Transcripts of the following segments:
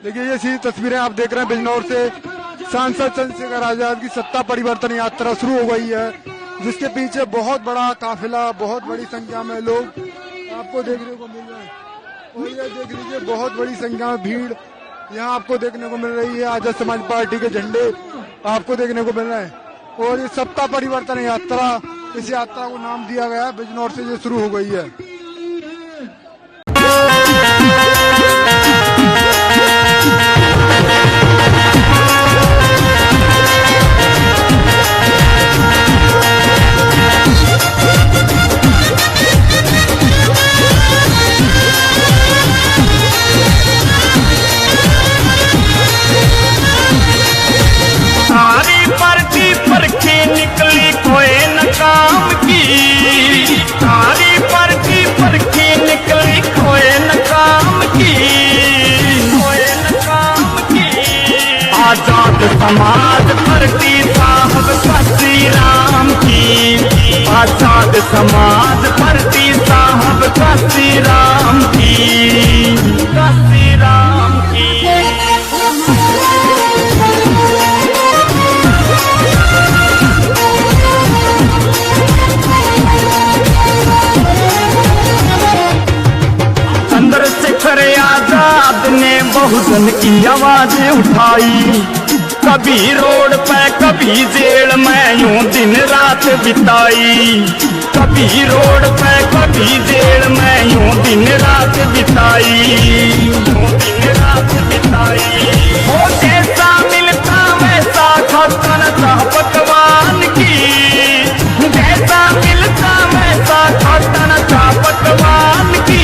देखिए ये सी तस्वीरें आप देख रहे हैं बिजनौर से सांसद चंद्रशेखर आजाद की सत्ता परिवर्तन यात्रा शुरू हो गई है, जिसके पीछे बहुत बड़ा काफिला, बहुत बड़ी संख्या में लोग आपको देखने को मिल रहे हैं। और ये देख लीजिए बहुत बड़ी संख्या में भीड़ यहाँ आपको देखने को मिल रही है। आजाद समाज पार्टी के झंडे आपको देखने को मिल रहे हैं और ये सत्ता परिवर्तन यात्रा, इस यात्रा को नाम दिया गया है बिजनौर से ये शुरू हो गई है। आजाद समाज पार्टी साहब का श्री राम की, आजाद समाज पार्टी साहब का श्री राम की, का श्री राम की। चंद्रशेखर आजाद ने बहुजन की आवाज उठाई, कभी रोड पे कभी जेल में यूं दिन रात बिताई, कभी रोड पे कभी जेल में यूं दिन रात बिताई, यूं दिन रात बिताई। वो जैसा मिलता वैसा खाता न था पकवान की, जैसा मिलता वैसा खाता न था पकवान की,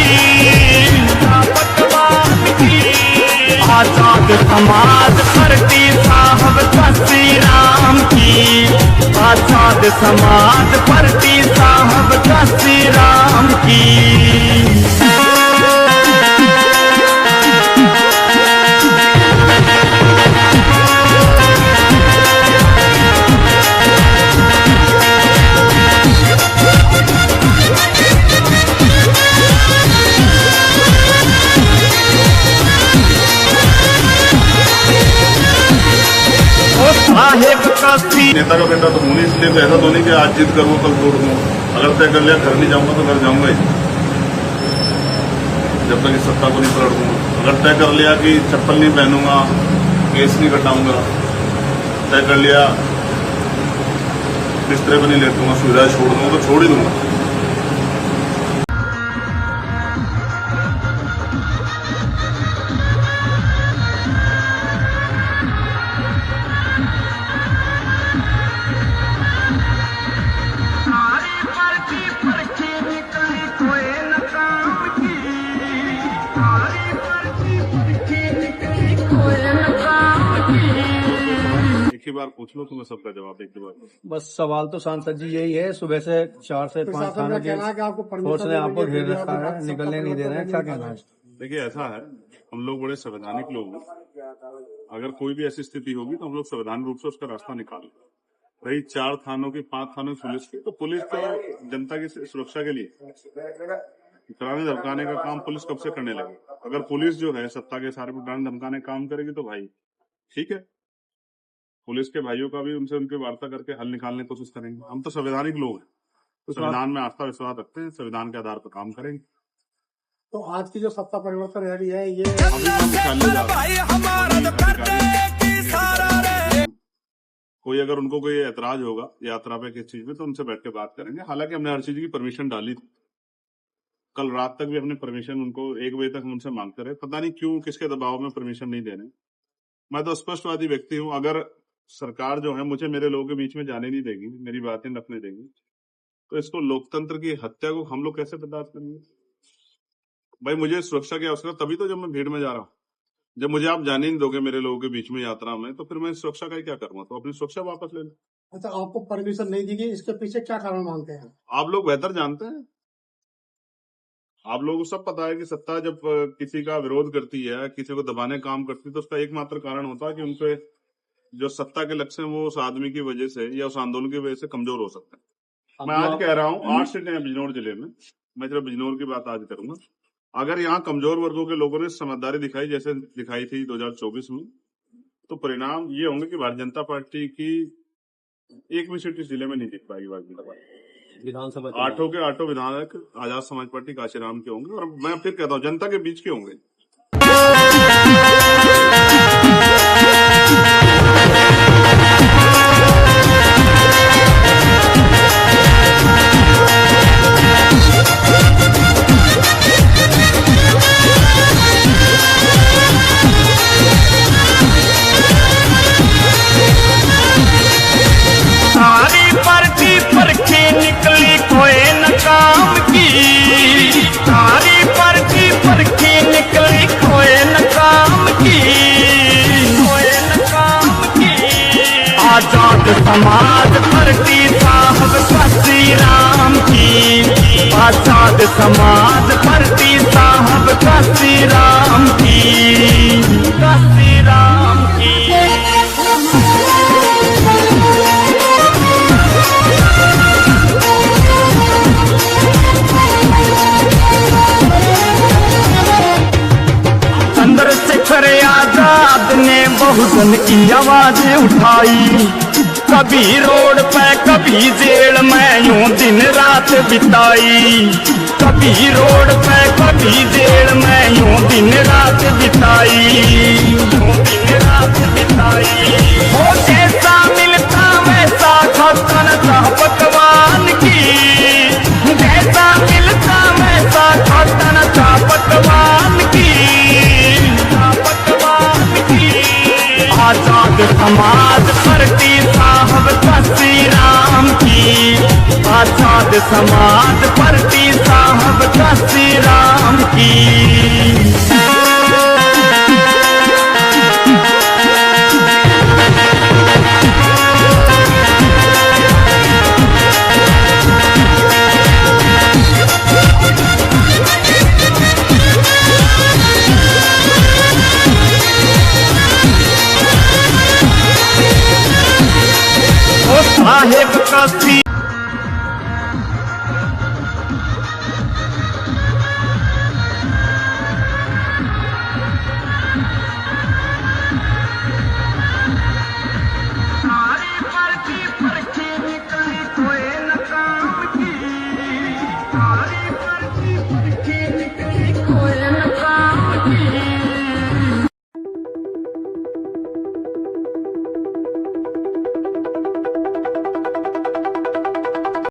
आजाद समाज पार्टी साहब का श्री राम की, आजाद समाज पार्टी साहब का श्री राम की। नेता का बेटा तो हूँ नहीं, इसलिए तो ऐसा तो नहीं कि आज जीत कर वो कल तोड़ दूँ। अगर तय कर लिया घर नहीं जाऊंगा तो घर जाऊंगा ही, जब तक इस सत्ता को नहीं पलट दूंगा। अगर तय कर लिया कि चप्पल नहीं पहनूंगा, केस नहीं कटाऊंगा, तय कर लिया बिस्तरे पर नहीं लेटूंगा, सुविधाएं छोड़ दूंगा तो छोड़ ही दूंगा। एक ही बार पूछ लो, तुम्हें सबका जवाब एक ही बार। बस सवाल तो सांसद जी यही है, सुबह से 4 से 5 थाना के फोर्स ने आपको घेर रखा है, निकलने नहीं दे रहे हैं, क्या कहना है? देखिए ऐसा है, हम लोग बड़े संवैधानिक लोग हैं। अगर कोई भी ऐसी स्थिति होगी तो हम लोग संवैधानिक रूप से उसका रास्ता निकालें। रही 4 थानों की 5 थानों की पुलिस की, तो पुलिस तो जनता की सुरक्षा के लिए डराने धमकाने का काम पुलिस कब से करने लगे। अगर पुलिस जो है सत्ता के सारे डराने धमकाने काम करेगी तो भाई ठीक है, पुलिस के भाइयों का भी उनसे उनकी वार्ता करके हल निकालने की कोशिश करेंगे। हम तो संवैधानिक लोग हैं, तो संविधान में आस्था विश्वास रखते हैं, संविधान के आधार पर काम करेंगे। तो आज की जो सत्ता परिवर्तन रैली है ये कोई अगर उनको कोई ऐतराज होगा यात्रा पे किस चीज में, तो उनसे बैठ के बात करेंगे। हालांकि हमने हर चीज की परमिशन डाली थी, कल रात तक भी हमने परमिशन उनको 1 बजे तक उनसे मांगते रहे, पता नहीं क्यों किसके दबाव में परमिशन नहीं दे रहे। मैं तो स्पष्टवादी व्यक्ति हूं, अगर सरकार जो है मुझे मेरे लोगों के बीच में जाने नहीं देगी, मेरी बातें रखने देगी, तो इसको लोकतंत्र की हत्या को हम लोग कैसे बर्दाश्त करेंगे? भाई मुझे सुरक्षा की आवश्यकता तभी तो जब मैं भीड़ में जा रहा हूँ। जब मुझे आप जाने नहीं दोगे मेरे लोगों के बीच में यात्रा में, तो फिर मैं सुरक्षा का ही क्या करूंगा? तो अपनी सुरक्षा वापस ले लो। अच्छा, आपको परमिशन नहीं दी गई, इसके पीछे क्या कारण मानते हैं? आप लोग बेहतर जानते हैं। आप लोगों को सब पता है कि सत्ता जब किसी का विरोध करती है, किसी को दबाने काम करती है, तो उसका एकमात्र कारण होता है कि उनके जो सत्ता के लक्ष्य है वो उस आदमी की वजह से या उस आंदोलन की वजह से कमजोर हो सकते हैं। मैं आज कह रहा हूँ 8 सीटें हैं बिजनौर जिले में, मैं सिर्फ बिजनौर की बात आज करूंगा। अगर यहाँ कमजोर वर्गों के लोगों ने समझदारी दिखाई, जैसे दिखाई थी 2024 में, तो परिणाम ये होंगे कि भारतीय जनता पार्टी की एक भी सीट इस जिले में नहीं जीत पाएगी। भारतीय जनता पार्टी विधानसभा 8 के 8 विधायक आजाद समाज पार्टी काशीराम के होंगे, और मैं फिर कहता हूँ जनता के बीच के होंगे। सारी पार्टी परखी निकली कोई न काम की, सारी पार्टी परखी निकली कोई न काम की, कोई न काम की। आजाद समाज पार्टी साहब काशीराम की, आजाद समाज पार्टी साहब काशीराम की, काशीराम की। चंद्रशेखर आजाद ने बहुजन की आवाज उठाई, कभी रोड पे कभी जेल में यूं दिन रात बिताई, कभी रोड पे कभी जेल में यूं दिन रात बिताई, यूं दिन रात बिताई। वो जैसा मिलता वैसा खाता न था पकवान की, जैसा मिलता वैसा खाता न था पकवान की, आजाद समाज पार्टी साहब काशीराम की, आजाद समाज पार्टी साहब काशीराम